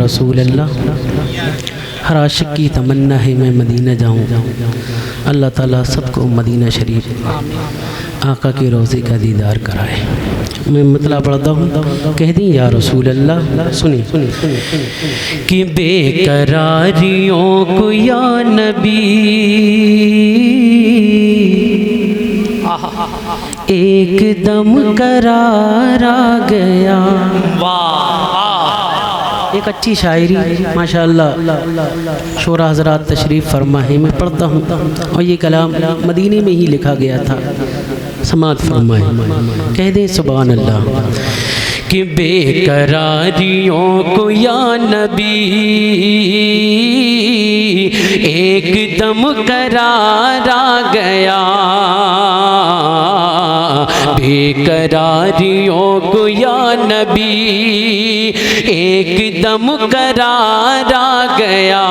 रसूल अल्लाह। हर आशिक की तमन्ना है मैं मदीना जाऊँ। अल्लाह ताला सबको मदीना शरीफ आका के रोज़े का दीदार कराए। मैं मतला पढ़ता हूँ, कह दी या रसूल अल्लाह। सुनिए कि बेकरारियों को या नबी एकदम करार आ गया। वाह, एक अच्छी शायरी माशाअल्लाह शोरा हज़रात तशरीफ़ फरमा है, मैं पढ़ता हूँ। और ये कलाम मदीने में ही लिखा गया था, समात फरमाए। कह दें सुभान अल्लाह कि बेकरारियों को या नबी एकदम करार आ गया। बेकरारियों को या नबी एकदम करार आ गया।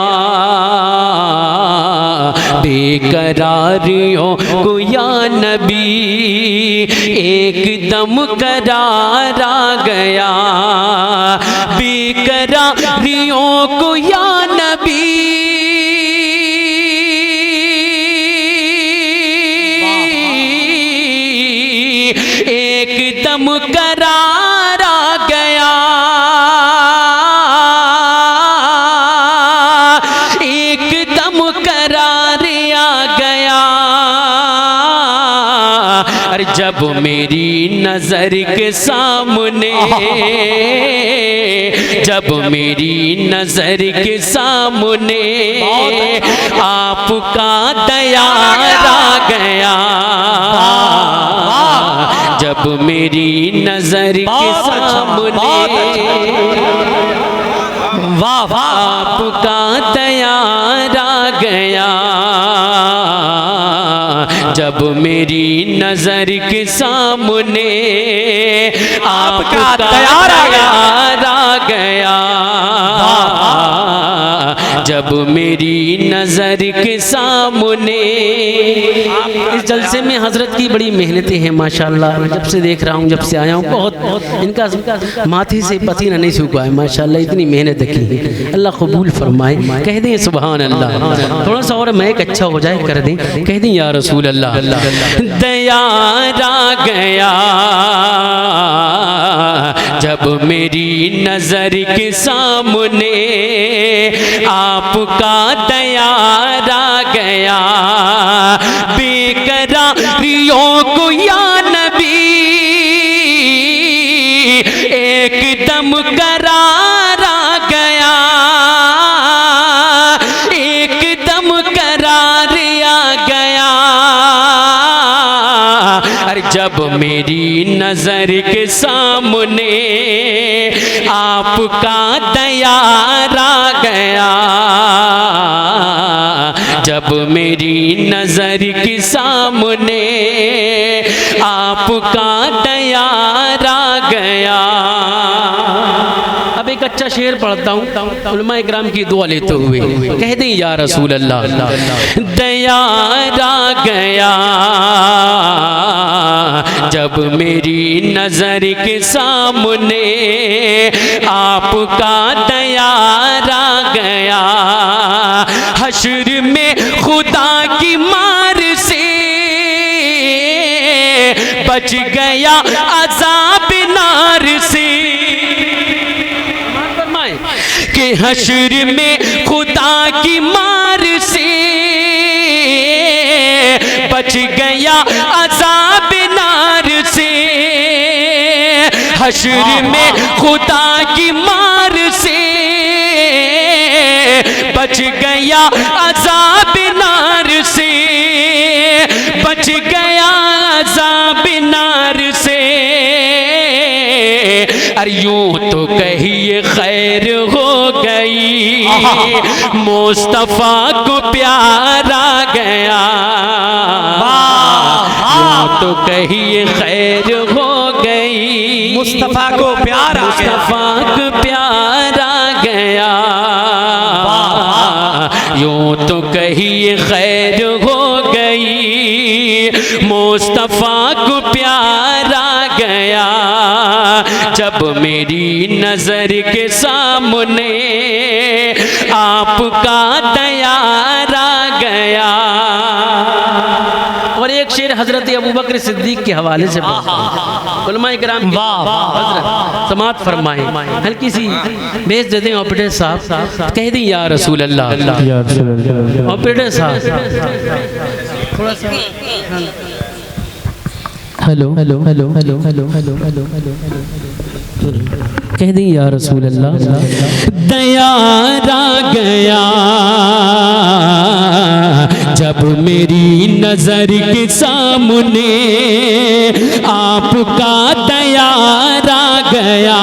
बेकरारियों को या नबी एकदम करार आ गया। बेकरारियों को या नबी एकदम करार आ गया। एकदम करार आ गया। अरे जब मेरी नजर के सामने, जब मेरी नजर के सामने आपका दयार आ गया। जब मेरी नजर के सामने वाह आपका दयार आ गया। जब मेरी नजर के सामने आपका दयार आ गया। जब मेरी नजर के सामने। इस जलसे में हजरत की बड़ी मेहनतें हैं माशाल्लाह। जब से देख रहा हूँ, जब से आया हूँ, बहुत इनका माथे से पसीना नहीं सूखा है माशाल्लाह। इतनी मेहनत की, अल्लाह कबूल फरमाए। कह दें सुभान अल्लाह। थोड़ा सा और महक अच्छा हो जाए कर दें, कह दें या रसूल अल्लाह। दयार आ गया। जब मेरी नजर के सामने आपका दयार आ गया। बेकरारियों को या नबी एकदम करार आ गया। एकदम करार आ गया। अरे जब मेरी नजर के सामने आपका दयार आ गया। जब मेरी नजर के सामने आपका दयार आ गया। अब एक अच्छा शेर पढ़ता हूँ, उलमा इकराम की दुआ लेते हुए। कह दें या रसूल अल्लाह। दयार आ गया। जब मेरी नजर के सामने आपका दयार आ गया। हश्र में खुदा की मार से बच गया अज़ाब नार से। कि हश्र में खुदा की मार से बच गया अज़ाब नार से। हश्र में खुदा की मार से बच गया अज़ाब नार से। बच गया अज़ाब नार से। अरे यूं तो कहिए खैर हो गई। मुस्तफा को प्यार आ गया। यूं तो कहिए खैर हो गई। मुस्तफा को प्यार आ गया। मुस्तफा को प्यार आ गया। यूं तो कहिए खैर हो गई। मुस्तफा को प्यार आ गया। जब मेरी नजर के सामने आपका तैयार आ गया। और एक शेर हजरत अबू बकर सिद्दीक के हवाले से उलमा इकराम हजरत समात फरमाए, हल्की सी भेज देते हैं ऑपरेटर साहब, कह दें या रसूल अल्लाह। ऑपरेटर साहब थोड़ा सा hello hello hello hello hello hello hello hello कह दें या रसूल अल्लाह। दयार आ गया जब मेरी नजर के सामने, आपका दयार आ गया।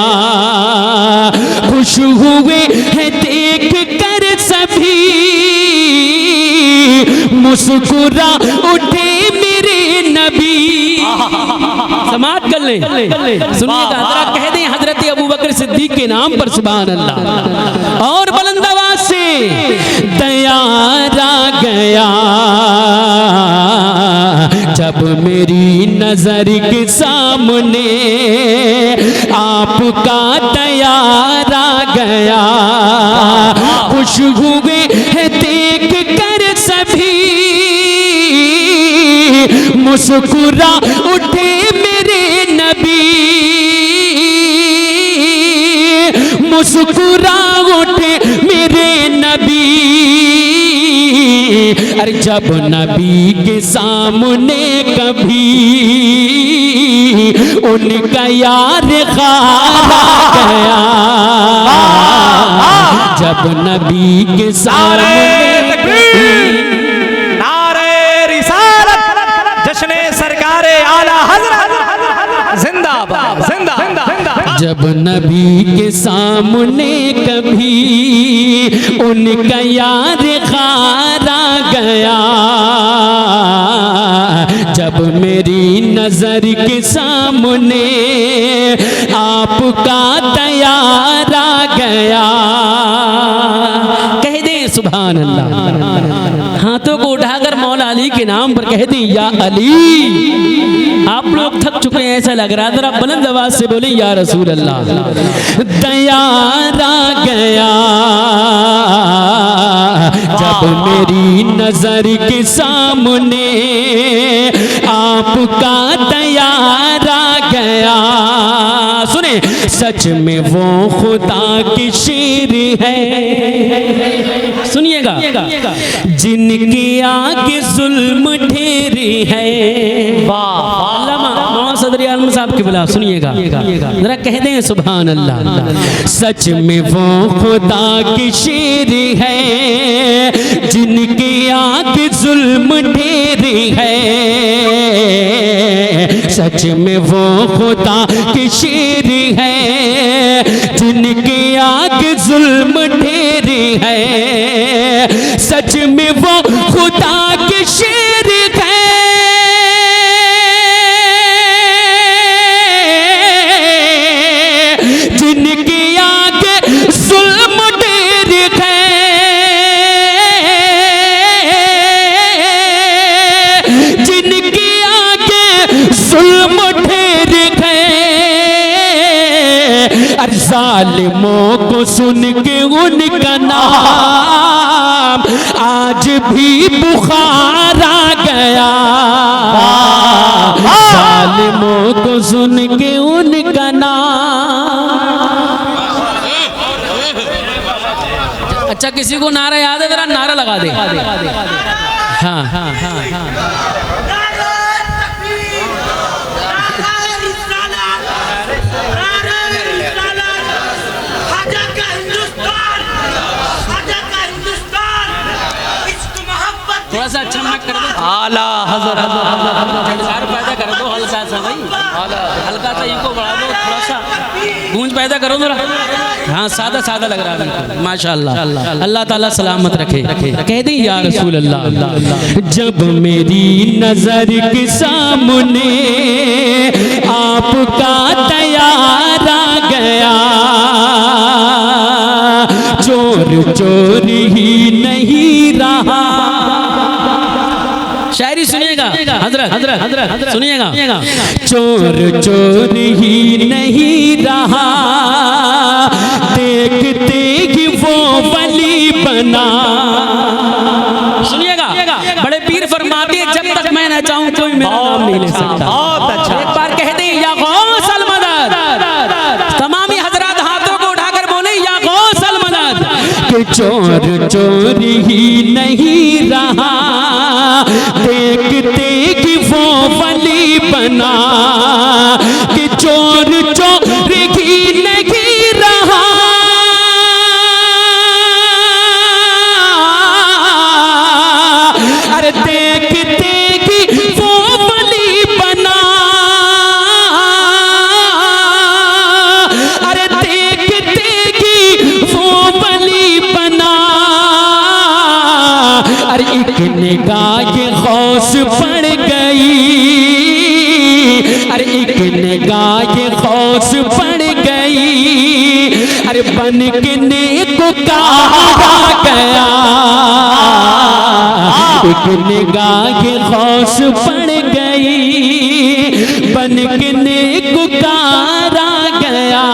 खुश हुए हैं देख कर सभी, मुस्कुरा उठे मेरे नबी। समात कर ले, सुनिएगा जरा, कह दें हजरत अबू बकर सिद्दीक के नाम पर सुभान अल्लाह। और बुलंद आवाज से दयार आ गया जब मेरी नजर के सामने, आपका दयार आ गया। खुश हुए हैं देख कर सभी, मुस्कुरा उठे मेरे नबी, मुस्कुरा उठे मेरे नबी। अरे जब नबी के सामने कभी उनका यार खार आ गया, जब नबी के सामने जब नबी के सामने कभी उनका यार खार आ गया, जब मेरी नजर के सामने आपका तैयार आ गया। कह दे सुभान अल्लाह। हाथों को उठाकर मौला अली के नाम पर कह दी या अली। आप लोग थक चुके हैं ऐसा लग रहा है, जरा बुलंद आवाज से बोले या रसूल अल्लाह। तैयार आ गया जब मेरी नजर के सामने आपका तैयार आ गया। सुने, सच में वो खुदा की शेर है, सुनिएगा, जिनकी आगे जुल्म ढेरी है। सदर आलम साहब की बुला, सुनिएगा जरा, कह दें सुभान अल्लाह। सच में वो खुदा की शेर है, जिनकी आगे जुल्म ढेरी है। सच में वो खुदा की शेर है, जिनकी आगे जुल्म ढेरी है। सच में वो खुदा के शेर है, जिनकी आगे जुल्म ढेर है। जिनकी आगे जुल्म ढेर है। अरे जालिमों को सुन के उनका नाम आज भी बुखार आ गया। जालिमों को सुन के उनका नाम। अच्छा, किसी को नारा याद है? जरा नारा लगा दे। हाँ हाँ हाँ हाँ। थोड़ा सा अच्छा मत कर दो, आला हज़रत पैदा कर दो, हल्का सा भाई, हल्का सा इको बढ़ा दो, थोड़ा सा गूंज पैदा करो जरा। हाँ, सादा सादा लग रहा है माशाअल्लाह। अल्लाह ताला सलामत रखे। कह दी या रसूल अल्लाह। जब मेरी नजर के सामने आपका तैयार आ गया, चोर चोर ही नहीं रहा। शायरी सुनिएगा हजरत, हजरत, हजरत, हजरत सुनिएगा। चोर चोर ही नहीं रहा, देखते ही वो वली बन बना। सुनिएगा, बड़े पीर फरमाते हैं जब तक मैं न चाहूं कोई मेरा नाम नहीं ले सकता। बहुत अच्छा। एक बार कहते हैं या गौसल मदद, तमामी हजरात हाथों को उठाकर बोले या गौसल मदद। कि चोर चोर ही नहीं रहा, देखते कि वो वली बना। कि चोर चोर ही नहीं रहा, अरे देखते कि वो वली बना। अरे देखते कि वो वली बना। अरे एक निगाह खौस पड़ गई, अरे एक निगाह खौस पड़ गई। अरे बन के नेकुकारा गया, एक निगाह खौस पड़ गई, बन के नेकुकारा गया।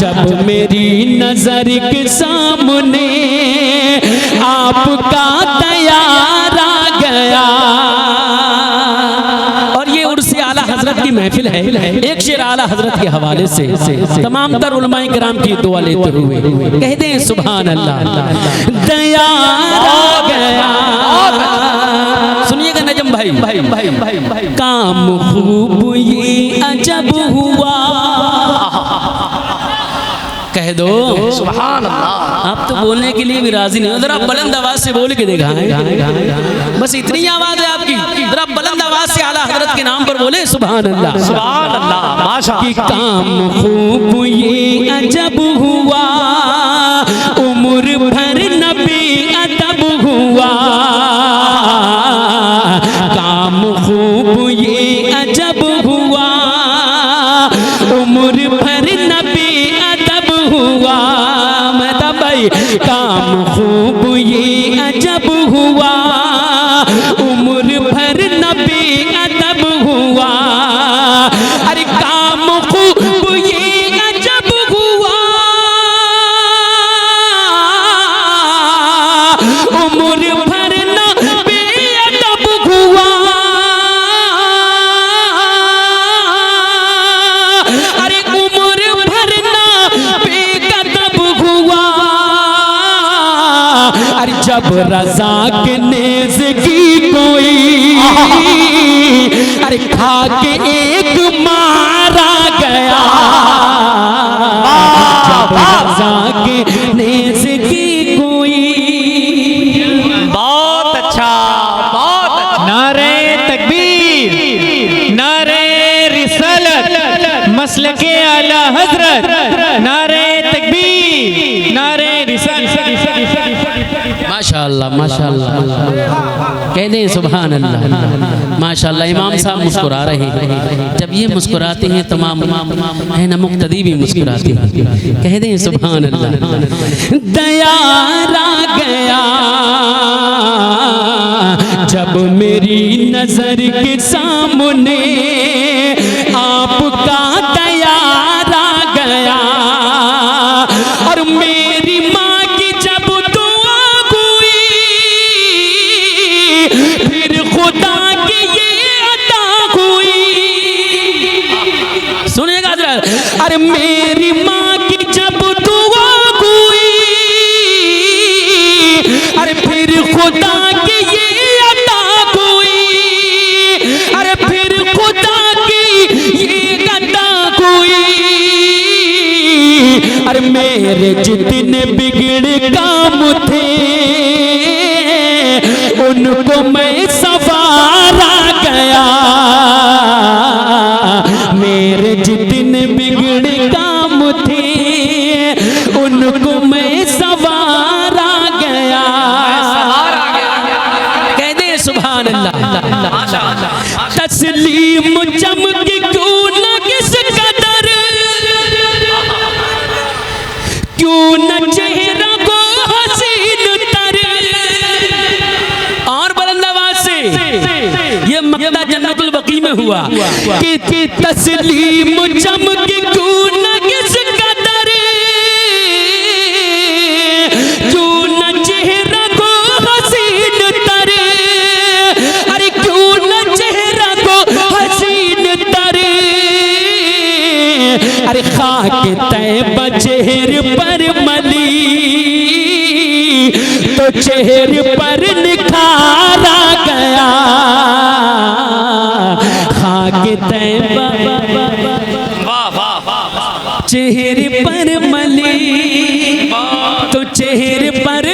जब मेरी नजर के सामने आपका तैयार आ गया। और ये उर्स आला हजरत की महफिल है। एक शेर आला हजरत के हवाले से तमाम तर उलमाए किराम की दुआ लेते हुए कहते हैं सुभान अल्लाह। तैयार आ गया। सुनिएगा नजम भाई, काम खूब ये अजब हुआ। कह दो सुभान अल्लाह। आप तो बोलने के लिए भी राजी नहीं हो, जरा बुलंद आवाज से बोल के दिखाएं। बस इतनी आवाज है आपकी, जरा बुलंद आवाज से आला हजरत के नाम पर बोले सुभान अल्लाह। सुभान अल्लाह। माशाअल्लाह। काम खूब ये अजब हुआ, उम्र भर नबी अदब हुआ। काम खूब ये अजब हुआ, उम्र भर नबी अदब हुआ। मैं भाई काम खूब ये अजब हुआ, उम्र भर नबी अदब हुआ। अरे काम खूब ये अजब हुआ, उम्र भर नबी अदब हुआ। अरे उम्र भर नबी अदब हुआ। अरे जब रजा के नेज़ की कोई, अरे खा के एक मारा गया। जब रजा के नेज़ की कोई। बहुत अच्छा, बहुत अच्छा। नारे तकबीर, नारे रिसालत, मसलके आला हजरत। नारे तकबीर, नारे रिसालत। माशाअल्लाह माशाअल्लाह, कह दें सुभान अल्लाह। माशाअल्लाह इमाम साहब मुस्कुरा रहे हैं। जब ये मुस्कुराते हैं तमाम है ना मुक्तदी भी मुस्कुराते हैं। कह दें सुभान अल्लाह। दयार आ गया जब मेरी नजर के सामने आपका तैयार आ गया। और मेरी माँ की जब दुआ हुई, फिर खुदा की ये अता हुई। सुनिएगा हज़रत, अरे मेरी माँ की जब दुआ हुई, अरे फिर खुदा की ये अता हुई। अरे फिर खुदा की ये अता हुई। अरे मेरे जितने बिगड़े काम थे उनको मैं संवारा गया। मेरे जितने बिगड़े काम थे उनको मैं संवारा गया। कह दे सुभान अल्लाह। तस्लीम चमक क्यों न किस कदर, क्यों न चेहरा को हसीन तर। और बुलंद आवाज से ये मक्ता जन्नतुल बकी में हुआ कि तस्लीम चमक क्यों न किस कदर, अरे खाक तैबा चेहरे पर मली तो चेहरे पर निखारा गया। खाक तैबा चेहरे पर मली तो चेहरे पर